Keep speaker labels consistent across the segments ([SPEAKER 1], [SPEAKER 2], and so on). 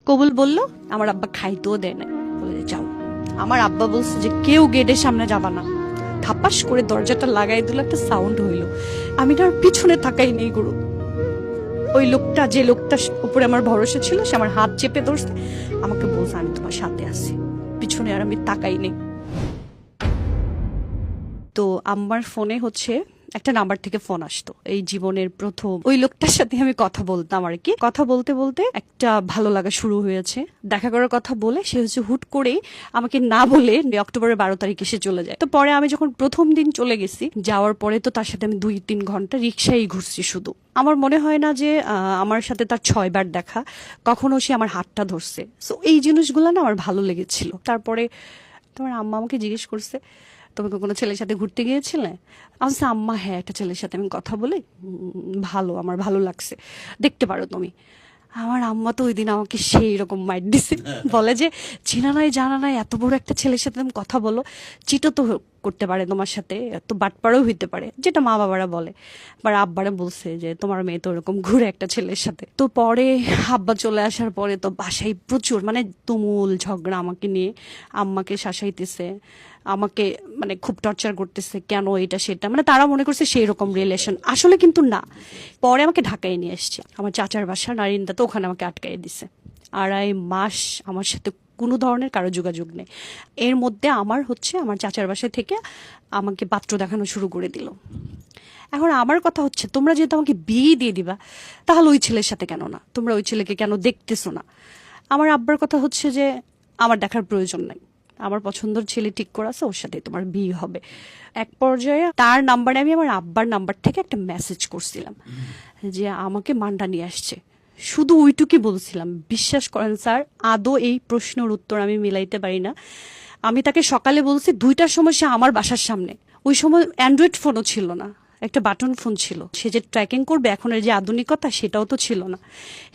[SPEAKER 1] কবুল বললো, আমার আব্বা খাইতেও দেয় না, বলে যে যাও। আমার আব্বা বলছে যে কেউ গেটের সামনে যাবা না। থাপাস করে দরজাটা লাগাই দিল, একটা সাউন্ড হইলো। আমি তার পিছনে তাকাই নেই গুরু। ওই লোকটা, যে লোকটা উপরে আমার ভরসা ছিল, সে আমার হাত চেপে ধরছে, আমাকে বলছে আমি তোমার সাথে আছি। পিছনে আর আমি তাকাই নেই। তো আমার ফোনে হচ্ছে একটা নাম্বার থেকে ফোন আসতো, এই জীবনের প্রথম। ওই লোকটার সাথে আমি কথা বলতাম আর কি। কথা বলতে বলতে একটা ভালো লাগা শুরু হয়েছে। দেখা করার কথা বলে সে হচ্ছে হুট করেই আমাকে না বলে অক্টোবরের 12 তারিখে সে চলে যায়। তো পরে আমি যখন প্রথম দিন চলে গেছি, যাওয়ার পরে তো তার সাথে আমি 2-3 ঘন্টা রিক্সায় ঘুরছি শুধু। আমার মনে হয় না যে আমার সাথে তার 6 বার দেখা, কখনো সে আমার হাতটা ধরছে। সো এই জিনিসগুলো না আমার ভালো লেগেছিল। তারপরে তোমার আম্মা আমাকে জিজ্ঞেস করছে, তুমি কোনো ছেলের সাথে ঘুরতে গিয়েছিলে? আচ্ছা আম্মা, হ্যাঁ, একটা ছেলের সাথে আমি কথা বলি, ভালো, আমার ভালো লাগছে, দেখতে পারো তুমি। আমার আম্মা তো ওই দিন আমাকে সেই রকম মাইট দিছে, বলে যে চেনা নাই জানা নাই এত বড় একটা ছেলের সাথে তুমি কথা বলো, চিটো তো করতে পারে তোমার সাথে, এত বাটপাড়াও হইতে পারে, যেটা মা বাবারা বলে। আবার আব্বারা বলছে যে তোমার মেয়ে তো ওরকম ঘুরে একটা ছেলের সাথে। তো পরে আব্বা চলে আসার পরে তো বাসায় প্রচুর মানে তুমুল ঝগড়া আমাকে নিয়ে। আম্মাকে শাসাইতেছে, আমাকে মানে খুব টর্চার করতেছে, কেন এটা সেটা, মানে তারা মনে করছে সেই রকম রিলেশন, আসলে কিন্তু না। পরে আমাকে ঢাকায় নিয়ে এসছে, আমার চাচার বাসা নারিন্দা, তো ওখানে আমাকে আটকাই দিছে। 2.5 মাস আমার সাথে কোনো ধরনের কারো যোগাযোগ নেই। এর মধ্যে আমার হচ্ছে আমার চাচার বাসায় থেকে আমাকে পাত্র দেখানো শুরু করে দিল। এখন আমার কথা হচ্ছে, তোমরা যেহেতু আমাকে বিয়ে দিয়ে দিবা, তাহলে ওই ছেলের সাথে কেন না, তোমরা ওই ছেলেকে কেন দেখতেছো না? আমার আব্বার কথা হচ্ছে যে আমার দেখার প্রয়োজন নাই, আমার পছন্দের ছেলে ঠিক করা আছে, ওর সাথে তোমার বিয়ে হবে। এক পর্যায়ে তার নাম্বারে আমি আমার আব্বার নাম্বার থেকে একটা মেসেজ করছিলাম যে আমাকে মান্ডা নিয়ে আসছে, শুধু ওইটুকুই বলছিলাম। বিশ্বাস করেন স্যার, আদৌ এই প্রশ্নের উত্তর আমি মিলাইতে পারি না। আমি তাকে সকালে বলছি 2টার সময় সে আমার বাসার সামনে। ওই সময় অ্যান্ড্রয়েড ফোনও ছিল না, একটা বাটন ফোন ছিল। সে যে ট্র্যাকিং করবে এখনের যে আধুনিকতা, সেটাও তো ছিল না।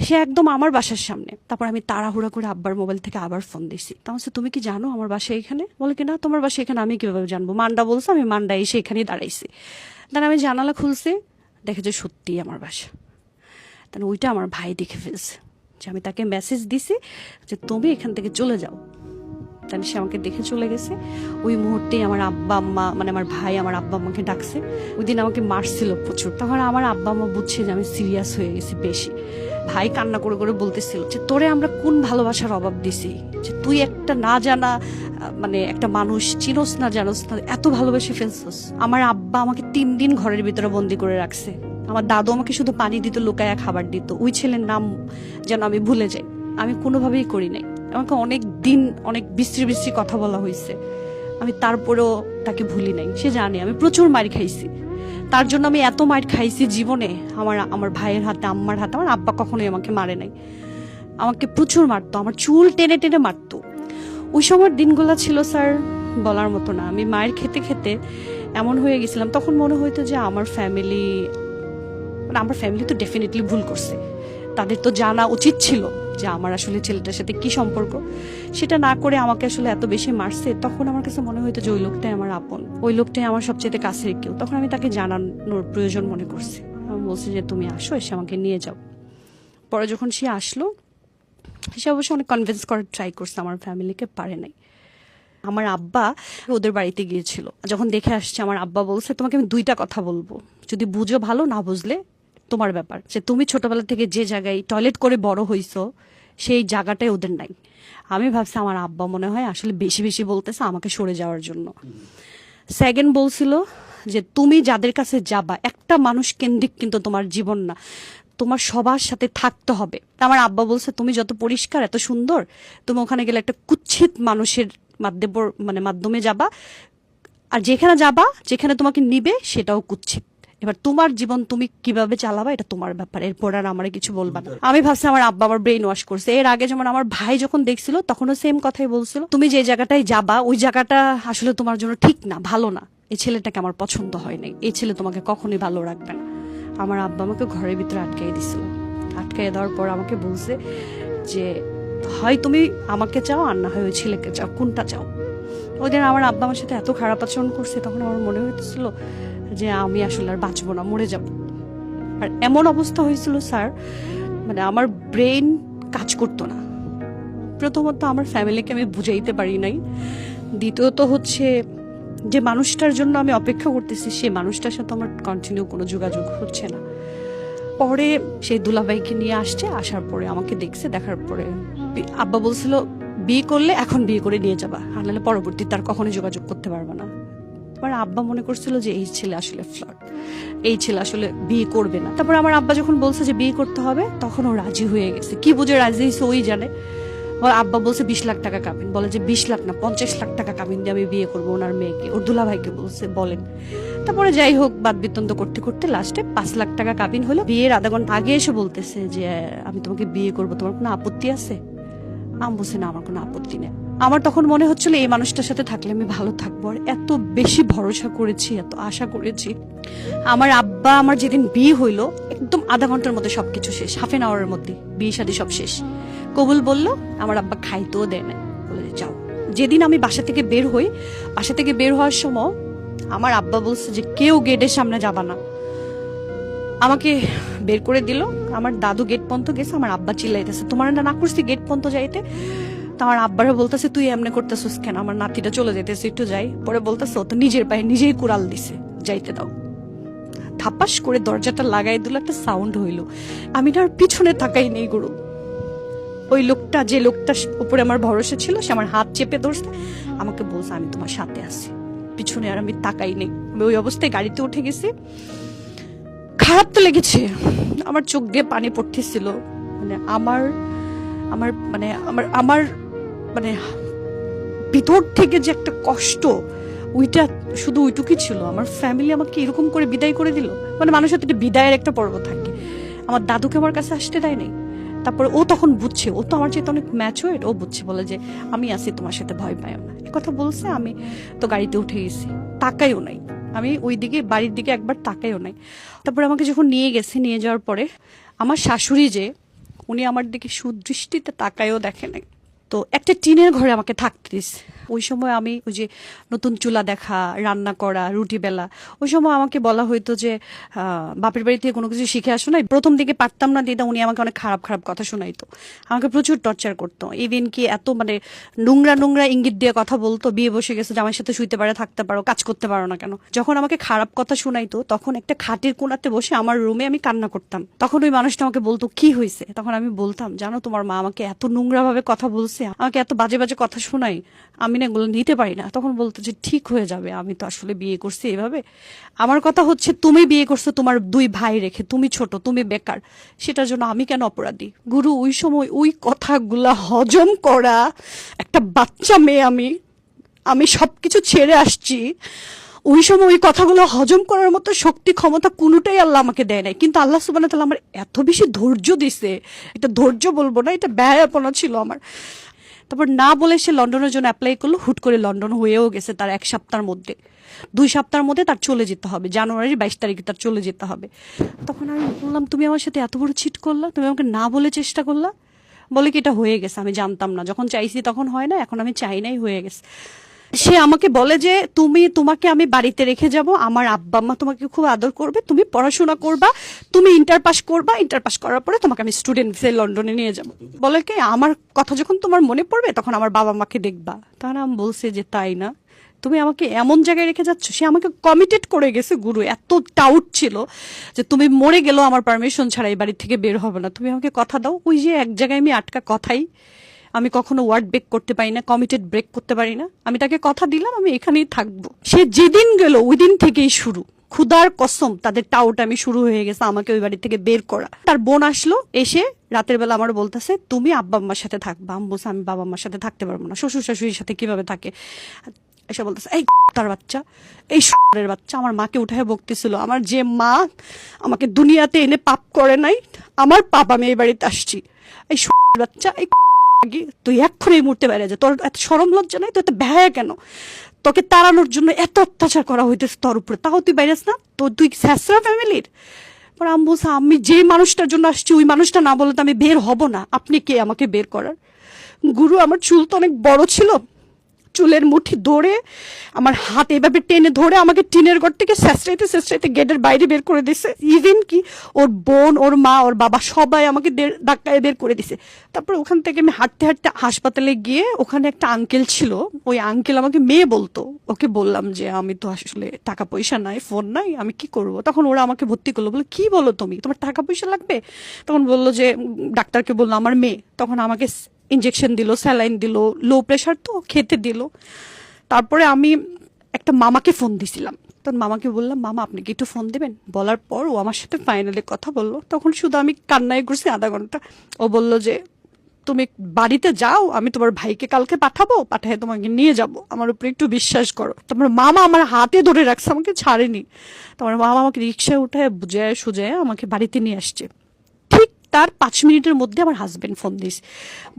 [SPEAKER 1] সে একদম আমার বাসার সামনে। তারপর আমি তাড়াহুড়া করে আব্বার মোবাইল থেকে আবার ফোন দিছি। তখন তুমি কি জানো আমার বাসা এখানে? বলে কি না, তোমার বাসা এখানে আমি কিভাবে জানবো? মান্ডা বলছে, আমি মান্ডা এসে এখানেই দাঁড়াইছি। দেন আমি জানালা খুলছি, দেখে যে সত্যিই আমার বাসা। দেন ওইটা আমার ভাই দেখে ফেলছে, যে আমি তাকে মেসেজ দিছি যে তুমি এখান থেকে চলে যাও। তাহলে সে আমাকে দেখে চলে গেছে। ওই মুহূর্তেই আমার আব্বা আম্মা, মানে আমার ভাই আমার আব্বা আম্মাকে ডাকছে। ওই দিন আমাকে মারছিল প্রচুর। তখন আমার আব্বা আম্মা বুঝছে যে আমি সিরিয়াস হয়ে গেছি বেশি। ভাই কান্না করে করে বলতেছিল যে তোরে আমরা কোন ভালোবাসার অভাব দিছি, যে তুই একটা না জানা মানে একটা মানুষ, চিনোস না জানোস না, এত ভালোবেসে ফেলছস। আমার আব্বা আমাকে 3 দিন ঘরের ভিতরে বন্দি করে রাখছে। আমার দাদু আমাকে শুধু পানি দিত, লুকায়া খাবার দিত। ওই ছেলের নাম যেন আমি ভুলে যাই, আমি কোনোভাবেই করি নাই। আমাকে অনেক দিন অনেক বিশ্রী বিশ্রী কথা বলা হয়েছে, আমি তারপরেও তাকে ভুলি নাই। সে জানে আমি প্রচুর মার খাইছি তার জন্য। আমি এত মার খাইছি জীবনে, আমার ভাইয়ের হাতে, আম্মার হাতে। আমার আব্বা কখনোই আমাকে মারে নাই, আমাকে প্রচুর মারতো, আমার চুল টেনে টেনে মারতো। ওই সময়ের দিনগুলো ছিল স্যার বলার মতো না। আমি মায়ের খেতে খেতে এমন হয়ে গেছিলাম, তখন মনে হইতো যে আমার ফ্যামিলি তো ডেফিনেটলি ভুল করছে, তাদের তো জানা উচিত ছিল যে আমার আসলে ছেলেটার সাথে কি সম্পর্ক। সেটা না করে আমাকে আসলে এত বেশি মারছে। তখন আমার কাছে মনে হইতো যে ওই লোকটাই আমার আপন, ওই লোকটাই আমার সবচেয়ে কাছের কেউ। তখন আমি তাকে জানানোর প্রয়োজন মনে করছি। আমি বলছি যে তুমি আসো, এসে আমাকে নিয়ে যাও। পরে যখন সে আসলো, সে অবশ্য অনেক কনভিন্স করার ট্রাই করছে, আমার ফ্যামিলিকে পারে নাই। আমার আব্বা ওদের বাড়িতে গিয়েছিল, যখন দেখে আসছে আমার আব্বা বলছে তোমাকে আমি 2টা কথা বলবো, যদি বুঝো ভালো, না বুঝলে তোমার ব্যাপার। যে তুমি ছোটবেলা থেকে যে জায়গায় টয়লেট করে বড় হইছো, সেই জায়গাটাই ওদের নাই। আমি ভাবছি আমার আব্বা মনে হয় আসলে বেশি বেশি বলতেছে আমাকে সরে যাওয়ার জন্য। সেকেন্ড বলছিল যে তুমি যাদের কাছে যাবা, একটা মানুষ কেন্দ্রিক কিন্তু তোমার জীবন না, তোমার সবার সাথে থাকতে হবে। আমার আব্বা বলছে তুমি যত পরিষ্কার, এত সুন্দর, তুমি ওখানে গেলে একটা কুৎসিত মানুষের মাধ্যমে যাবা, আর যেখানে যাবা, যেখানে তোমাকে নিবে, সেটাও কুৎসিত। এবার তোমার জীবন তুমি কিভাবে চালাবা, এটা তোমার ব্যাপার, এরপর আর আমার কিছু বলবা না। আমি ভাবছি আমার আব্বা আমার ব্রেইন ওয়াশ করছে। এর আগে যেমন আমার ভাই যখন দেখছিল, তখনও সেম কথাই বলছিল, তুমি যে জায়গাটায় যাবা ওই জায়গাটা আসলে তোমার জন্য ঠিক না, ভালো না, এই ছেলেটাকে আমার পছন্দ হয় নাই, এই ছেলে তোমাকে কখনোই ভালো রাখবে না। আমার আব্বা আমাকে ঘরের ভিতরে আটকাই দিছিল। আটকাই দেওয়ার পর আমাকে বলছে যে হয় তুমি আমাকে চাও, আর না হয় ওই ছেলেকে চাও, কোনটা চাও? ওই দিন আমার আব্বা আমার সাথে এত খারাপ আচরণ করছে, তখন আমার মনে হইতেছিল যে আমি আসলে আর বাঁচবো না, মরে যাব। আর এমন অবস্থা হয়েছিল স্যার, মানে আমার ব্রেন কাজ করতো না, প্রথমত আমার ফ্যামিলিকে আমি বুঝাইতে পারি নাই, দ্বিতীয়ত হচ্ছে যে মানুষটার জন্য আমি অপেক্ষা করতেছি সেই মানুষটার সাথে আমার কন্টিনিউ কোনো যোগাযোগ হচ্ছে না। পরে সেই দুলাভাইকে নিয়ে আসছে, আসার পরে আমাকে দেখছে, দেখার পরে আব্বা বলছিল বিয়ে করলে এখন বিয়ে করে নিয়ে যাবা, আর নাহলে পরবর্তী তার কখনোই যোগাযোগ করতে পারবে না। আমার আব্বা মনে করছিল যে এই ছেলে আসলে ফ্লড, এই ছেলে আসলে বিয়ে করবে না। তারপর আমার আব্বা যখন বলছে যে বিয়ে করতে হবে, তখন ও রাজি হয়ে গেছে। কি বুঝে রাজি হয়েছে ওই জানে। আমার আব্বা বলছে 20 লাখ টাকা কাবিন, বলে যে 20 লাখ না 50 লাখ টাকা কাবিন দিয়ে আমি বিয়ে করবো ওনার মেয়েকে। ওর দুলাভাইকে বলছে বলেন। তারপরে যাই হোক বাদ বিতন্দ করতে করতে লাস্টে 5 লাখ টাকা কাবিন হলো। বিয়ের আধা ঘন্টা আগে এসে বলতেছে যে আমি তোমাকে বিয়ে করবো, তোমার কোনো আপত্তি আছে? আমি বলছি না, আমার কোনো আপত্তি নেই। আমার তখন মনে হচ্ছিল এই মানুষটার সাথে থাকলে আমি ভালো থাকবো। আর এত বেশি ভরসা করেছি, এত আশা করেছি। আমার আব্বা আমার যেদিন বিয়ে হইলো একদম আধা ঘন্টার মধ্যে সবকিছু শেষ, হাফ এন আওয়ারের মধ্যে বিয়ে শাদী সব শেষ। কবুল বললো, আমার আব্বা খাইতেও দেয় না, বলে যাও। যেদিন আমি বাসা থেকে বের হই, বাসা থেকে বের হওয়ার সময় আমার আব্বা বলছে যে কেউ গেটের সামনে যাবা না। আমাকে বের করে দিল। আমার দাদু গেট পর্যন্ত গেছে, আমার আব্বা চিল্লাইতেছে তোমার না করছি গেট পর্যন্ত যাইতে। তো আমার আব্বারা বলতেছে তুই এমনি করতেছিস কেন, আমার নাতিটা চলে যেতেছে, একটু যাই। পরে বলতেছে ও তো নিজের পায়ে নিজেই কুড়াল দিছে, যাইতে দাও। থাপাস করে দরজাটা লাগাই দিল, একটা সাউন্ড হইলো। আমি না আর পিছনে তাকাই নেই গুরু। ওই লোকটা, যে লোকটার উপরে আমার ভরসা ছিল, সে আমার হাত চেপে ধরছে, আমাকে বলছে আমি তোমার সাথে আছি। পিছনে আর আমি তাকাই নেই। আমি ওই অবস্থায় গাড়িতে উঠে গেছি। খারাপ তো লেগেছে, আমার চোখ দিয়ে পানি পড়তেছিল। মানে আমার আমার মানে আমার আমার মানে ভিতর থেকে যে একটা কষ্ট, ওইটা শুধু ওইটুকুই ছিল। আমার ফ্যামিলি আমাকে এরকম করে বিদায় করে দিল। মানে মানুষের একটা বিদায়ের একটা পর্ব থাকে। আমার দাদুকে আমার কাছে আসতে দেয় নাই। তারপরে ও তখন বুঝছে, ও তো আমার চেয়ে অনেক ম্যাচুয়ার্ড, ও বুঝছে, বলে যে আমি আছি তোমার সাথে, ভয় পাইও না। এ কথা বলছে। আমি তো গাড়িতে উঠে গেছি, তাকাইও নাই। আমি ওই দিকে বাড়ির দিকে একবার তাকাইও নাই। তারপরে আমাকে যখন নিয়ে গেছে, নিয়ে যাওয়ার পরে আমার শাশুড়ি যে, উনি আমার দিকে সুদৃষ্টিতে তাকায়ও দেখে নাই। তো একটা টিনের ঘরে আমাকে থাকতে দিছে। ওই সময় আমি ওই যে নতুন চুলা দেখা, রান্না করা, রুটি বেলা, ওই সময় আমাকে বলা হইতো যে বাপের বাড়ি থেকে কোনো কিছু শিখে আসো না। প্রথম দিকে পারতাম না দিদা, উনি আমাকে অনেক খারাপ খারাপ কথা শোনাইতো, আমাকে প্রচুর টর্চার করতো। ইভেন কি এত মানে নোংরা নোংরা ইঙ্গিত দিয়ে কথা বলতো, বিয়ে বসে গেছে, জামাইয়ের সাথে শুইতে পারে, থাকতে পারো, কাজ করতে পারো না কেন। যখন আমাকে খারাপ কথা শোনাইতো, তখন একটা খাটের কোণাতে বসে আমার রুমে আমি কান্না করতাম। তখন ওই মানুষটা আমাকে বলতো কি হয়েছে, তখন আমি বলতাম জানো তোমার মা আমাকে এত নোংরা ভাবে কথা বলছে, আমাকে এত বাজে বাজে কথা শোনাই, আমি না এগুলো নিতে পারি না। তখন বলতো যে ঠিক হয়ে যাবে, আমি তো আসলে বিয়ে করছি এভাবে। আমার কথা হচ্ছে তুমি বিয়ে করছো তোমার 2 ভাই রেখে, তুমি ছোট, তুমি বেকার, সেটার জন্য আমি কেন অপরাধী? গুরু ওই সময় ওই কথাগুলা হজম করা, একটা বাচ্চা মেয়ে, আমি সবকিছু ছেড়ে আসছি, ওই সময় ওই কথাগুলো হজম করার মতো শক্তি ক্ষমতা কোনোটাই আল্লাহ আমাকে দেয় নাই। কিন্তু আল্লাহ সুবহানাহু ওয়া তাআলা আমার এত বেশি ধৈর্য দিছে, এটা ধৈর্য বলবো না, এটা ব্যয়াপনা ছিল আমার। তারপর না বলে সে লন্ডনের জন্য অ্যাপ্লাই করলো। হুট করে লন্ডন হয়েও গেছে তার 1 সপ্তাহের মধ্যে, 2 সপ্তাহের মধ্যে তার চলে যেতে হবে, জানুয়ারির 22 তারিখে তার চলে যেতে হবে। তখন আমি বললাম তুমি আমার সাথে এত বড় চিট করলা, তুমি আমাকে না বলে চেষ্টা করলা। বলে কি এটা হয়ে গেছে, আমি জানতাম না, যখন চাইছি তখন হয় না, এখন আমি চাই নাই, হয়ে গেছে। সে আমাকে বলে যে তোমাকে আমি বাড়িতে রেখে যাব, আমার আব্বা আম্মা তোমাকে খুব আদর করবে, তুমি পড়াশোনা করবা, তুমি ইন্টার পাস করবা, ইন্টার পাস করার পরে তোমাকে আমি স্টুডেন্ট ভিসায় লন্ডনে নিয়ে যাব। বলে কি আমার কথা যখন তোমার মনে পড়বে তখন আমার বাবা মাকে দেখবা। তখন আমি বলছি যে তাই না, তুমি আমাকে এমন জায়গায় রেখে যাচ্ছ। সে আমাকে কমিটেড করে গেছে গুরু, এত টাউট ছিল যে তুমি মরে গেলেও আমার পারমিশন ছাড়াই বাড়ি থেকে বের হবে না, তুমি আমাকে কথা দাও। ওই যে এক জায়গায় আমি আটকা, কথাই আমি কখনো ওয়ার্ড ব্রেক করতে পারি না, কমিটেড ব্রেক করতে পারি না। আমি তাকে কথা দিলাম আমি এখানেই থাকবো। সে যেদিন গেল ওই দিন থেকেই শুরু, খুদার কসম তাদের টাউট আমি শুরু হয়ে গেছে আমাকে ওই বাড়ি থেকে বের করা। তার বোন আসলো, এসে রাতের বেলা আমার বলতেছে তুমি আব্বা আম্মার সাথে থাকবা। আমি বলছি আমি বাবা আম্মার সাথে থাকতে পারবো না, শ্বশুর শাশুড়ির সাথে কিভাবে থাকে। এসে বলতেছে এই তার বাচ্চা, এই এর বাচ্চা। আমার মাকে উঠায় বকতেছিল, আমার যে মা আমাকে দুনিয়াতে এনে পাপ করে নাই, আমার পাপ আমি এই বাড়িতে আসছি। এই বাচ্চা, এই তুই এক্ষুনি এই মুহূর্তে বাইরে যা, তোর এত শরম লজ্জা নাই, তুই এত বেহায়া কেন? তোকে তাড়ানোর জন্য এত অত্যাচার করা হইতেছে তোর উপরে, তাও তুই বাইরেস না? তো তুই স্যাসরা ফ্যামিলির। পরে আমি বলছি আমি যে মানুষটার জন্য আসছি ওই মানুষটা না বলে তো আমি বের হব না, আপনি কে আমাকে বের করার? গুরু আমার চুল তো অনেক বড় ছিল, চুলের মুঠি ধরে আমার হাত এভাবে টেনে ধরে আমাকে টিনের ঘর থেকে শেষরাইতে শেষরাইতে গেটের বাইরে বের করে দিছে। ইভেন কি ওর বোন, ওর মা, ওর বাবা সবাই আমাকে ধাক্কায় বের করে দিছে। তারপর ওখান থেকে আমি হাঁটতে হাঁটতে হাসপাতালে গিয়ে ওখানে একটা আঙ্কেল ছিল, ওই আঙ্কেল আমাকে মেয়ে বলতো। ওকে বললাম যে আমি তো আসলে টাকা পয়সা নাই, ফোন নাই, আমি কি করব। তখন ওরা আমাকে ভর্তি করলো, বলে কি বলো তুমি, তোমার টাকা পয়সা লাগবে? তখন বললো যে ডাক্তারকে বললো আমার মেয়ে। তখন আমাকে ইনজেকশন দিল, স্যালাইন দিল, লো প্রেশার তো খেতে দিল। তারপরে আমি একটা মামাকে ফোন দিছিলাম, তখন মামাকে বললাম মামা আপনি কি একটু ফোন দেবেন। বলার পর ও আমার সাথে ফাইনালি কথা বললো। তখন শুধু আমি কান্নায় করছি আধা ঘন্টা। ও বললো যে তুমি বাড়িতে যাও, আমি তোমার ভাইকে কালকে পাঠাবো, পাঠায় তোমাকে নিয়ে যাব, আমার উপরে একটু বিশ্বাস করো। তোমার মামা আমার হাতে ধরে রাখছে, আমাকে ছাড়েনি। তোমার মামা আমাকে রিক্সায় উঠায় বুঝায় সুজায় আমাকে বাড়িতে নিয়ে আসছে। ঠিক তার 5 মিনিটের মধ্যে আমার হাজবেন্ড ফোন দিস,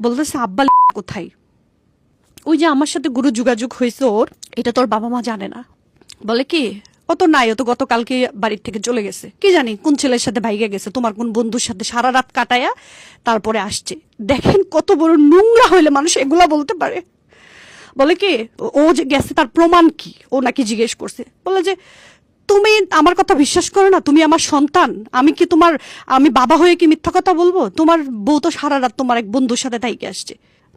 [SPEAKER 1] বলতেছে আব্বা কোথায়। ওই যে আমার সাথে গুরু যোগাযোগ হয়েছে ওর, এটা তোর বাবা মা জানে না। বলে কি ও তো নাই, ও তো গতকালকে বাড়ির থেকে চলে গেছে, কি জানি কোন ছেলের সাথে ভাইগে গেছে, তোমার কোন বন্ধুর সাথে সারা রাত কাটায়া তারপরে আসছে। দেখেন কত বড় নোংরা হইলে মানুষ এগুলা বলতে পারে। বলে কি ও যে গেছে তার প্রমাণ কি, ও নাকি জিজ্ঞেস করছে। বলে যে তুমি আমার কথা বিশ্বাস করো না, তুমি আমার সন্তান, আমি কি তোমার, আমি বাবা হয়ে কি মিথ্যা কথা বলবো? তোমার বউ তো সারা রাত তোমার এক বন্ধুর সাথে তাইকে আসছে।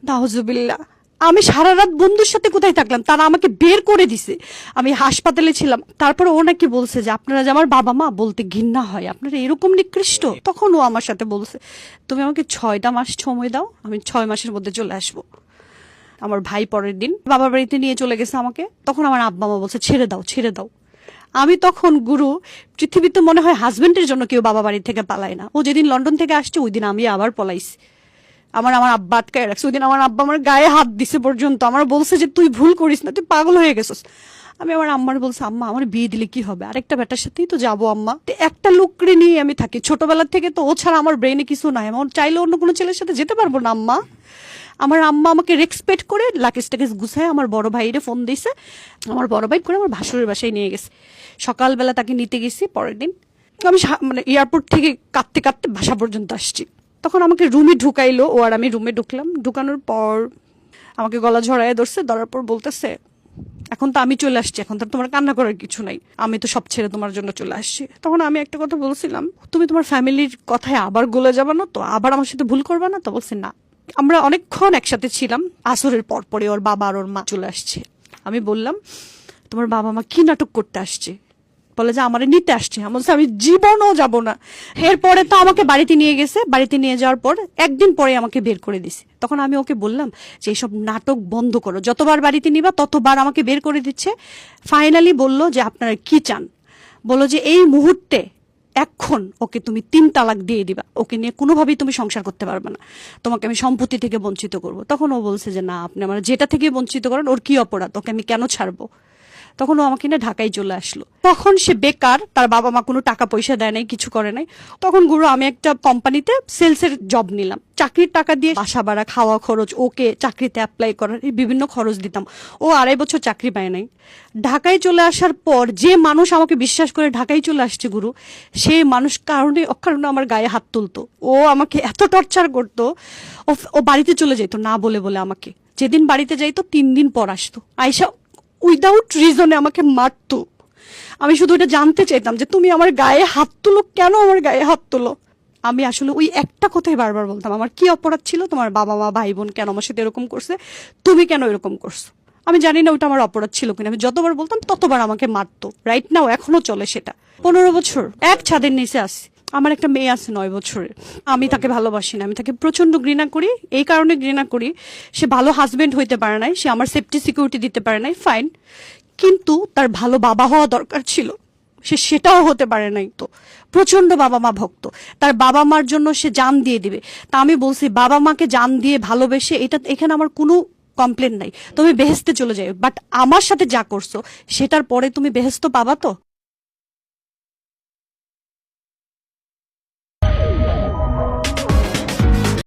[SPEAKER 1] নাউজুবিল্লাহ, আমি সারা রাত বন্ধুর সাথে কোথায় থাকলাম, তারা আমাকে বের করে দিছে, আমি হাসপাতালে ছিলাম। তারপরে ও নাকি বলছে যে আপনারা যে আমার বাবা মা, বলতে ঘৃণা হয়, আপনারা এরকম নিকৃষ্ট। তখন ও আমার সাথে বলছে তুমি আমাকে 6টা মাস সময় দাও, আমি 6 মাসের মধ্যে চলে আসবো। আমার ভাই পরের দিন বাবার বাড়িতে নিয়ে চলে গেছে আমাকে। তখন আমার আব্বা মা বলছে ছেড়ে দাও ছেড়ে দাও। আমি তখন গুরু, পৃথিবীতে মনে হয় হাজবেন্ডের জন্য কেউ বাবা বাড়ি থেকে পালায় না। ও যেদিন লন্ডন থেকে আসছে ওই দিন আমি আবার পলাইছি। আমার আব্বা আটকায় রাখছে। ওই দিন আমার আব্বা আমার গায়ে হাত দিছে পর্যন্ত, আমার বলছে যে তুই ভুল করিস না, তুই পাগল হয়ে গেছিস। আমি আমার আম্মার বলছি আম্মা আমার বিয়ে দিলে কি হবে, আরেকটা বেটার সাথেই তো যাবো আম্মা, একটা লোকরে নিয়ে আমি থাকি, ছোটবেলা থেকে তো ও ছাড়া আমার ব্রেনে কিছু নাই, আমার চাইলে অন্য কোনো ছেলের সাথে যেতে পারবো না আম্মা। আমার আম্মা আমাকে রেসপেক্ট করে লাকেজ টাকেজ গুছায় আমার বড় ভাইরে ফোন দিয়েছে। আমার বড় ভাই করে আমার ভাসুরের বাসায় নিয়ে গেছে। সকালবেলা তাকে নিতে গেছি, পরের দিন আমি মানে এয়ারপোর্ট থেকে কাঁদতে কাঁদতে বাসা পর্যন্ত আসছি। তখন আমাকে রুমে ঢুকাইলো ও, আর আমি রুমে ঢুকলাম। ঢুকানোর পর আমাকে গলা ঝরায় ধরছে, ধরার পর বলতেছে এখন তো আমি চলে আসছি, এখন তো তোমার কান্না করার কিছু নাই, আমি তো সব ছেড়ে তোমার জন্য চলে আসছি। তখন আমি একটা কথা বলছিলাম, তুমি তোমার ফ্যামিলির কথায় আবার গলে যাবা না তো, আবার আমার সাথে ভুল করবা না তো? বলছে না। আমরা অনেকক্ষণ একসাথে ছিলাম। আসরের পর পরে ওর বাবা আর ওর মা চলে আসছে। আমি বললাম তোমার বাবা মা কি নাটক করতে আসছে? বলে যে আমারে নিতে আসছে। আমি জীবনও যাব না। এরপরে তো আমাকে বাড়িতে নিয়ে গেছে, বাড়িতে নিয়ে যাওয়ার পর একদিন পরে আমাকে বের করে দিছে। তখন আমি ওকে বললাম যে এইসব নাটক বন্ধ করো, যতবার বাড়িতে নিবা ততবার আমাকে বের করে দিচ্ছে। ফাইনালি বলল যে আপনারা কি চান? বললো যে এই মুহূর্তে এখন ওকে তুমি 3 তালাক দিয়ে দিবা, ওকে নিয়ে কোনোভাবেই তুমি সংসার করতে পারবে না, তোমাকে আমি সম্পত্তি থেকে বঞ্চিত করব। তখন ও বলছে যে না, আপনি আমার যেটা থেকে বঞ্চিত করেন, ওর কি অপরাধ, ওকে আমি কেন ছাড়বো? তখন ও আমাকে না ঢাকায় চলে আসলো। তখন সে বেকার, তার বাবা মা কোনো টাকা পয়সা দেয় নাই, কিছু করে নাই। তখন গুরু আমি একটা কোম্পানিতে সেলসের জব নিলাম, চাকরির টাকা দিয়ে বাসা ভাড়া, খাওয়া খরচ, ওকে চাকরিতে অ্যাপ্লাই করার বিভিন্ন খরচ দিতাম। ও 2.5 বছর চাকরি পায় নাই। ঢাকায় চলে আসার পর যে মানুষ আমাকে বিশ্বাস করে ঢাকায় চলে আসছে গুরু, সেই মানুষ কারণে অকারণে আমার গায়ে হাত তুলতো। ও আমাকে এত টর্চার করতো। ও বাড়িতে চলে যেত না বলে বলে আমাকে, যেদিন বাড়িতে যাইতো 3 দিন পর আসতো, আইসা উইদাউট রিজনে আমাকে মারতো। আমি শুধু এটা জানতে চাইতাম যে তুমি আমার গায়ে হাত তুলো কেন, আমার গায়ে হাত তুলো। আমি আসলে ওই একটা কথাই বারবার বলতাম, আমার কি অপরাধ ছিল, তোমার বাবা মা ভাই বোন কেন আমার সাথে এরকম করছে, তুমি কেন এরকম করছো? আমি জানি না ওইটা আমার অপরাধ ছিল কিনা, আমি যতবার বলতাম ততবার আমাকে মারতো। রাইট নাও এখনো চলে সেটা। 15 বছর এক ছাদের নিচে আসি। আমার একটা মেয়ে আছে 9 বছরের। আমি তাকে ভালোবাসি না, আমি তাকে প্রচন্ড ঘৃণা করি। এই কারণে ঘৃণা করি, সে ভালো হাজবেন্ড হইতে পারে নাই, সে আমার সেফটি সিকিউরিটি দিতে পারে নাই, ফাইন, কিন্তু তার ভালো বাবা হওয়া দরকার ছিল, সে সেটাও হতে পারে নাই। তো প্রচন্ড বাবা মা ভক্ত, তার বাবা মার জন্য সে জান দিয়ে দিবে। তা আমি বলছি বাবা মাকে জান দিয়ে ভালোবেসে, এটা এখানে আমার কোনো কমপ্লেন নাই, তুমি বেহেস্তে চলে যাও, বাট আমার সাথে যা করছো সেটার পরে তুমি বেহেস্ত পাবা তো?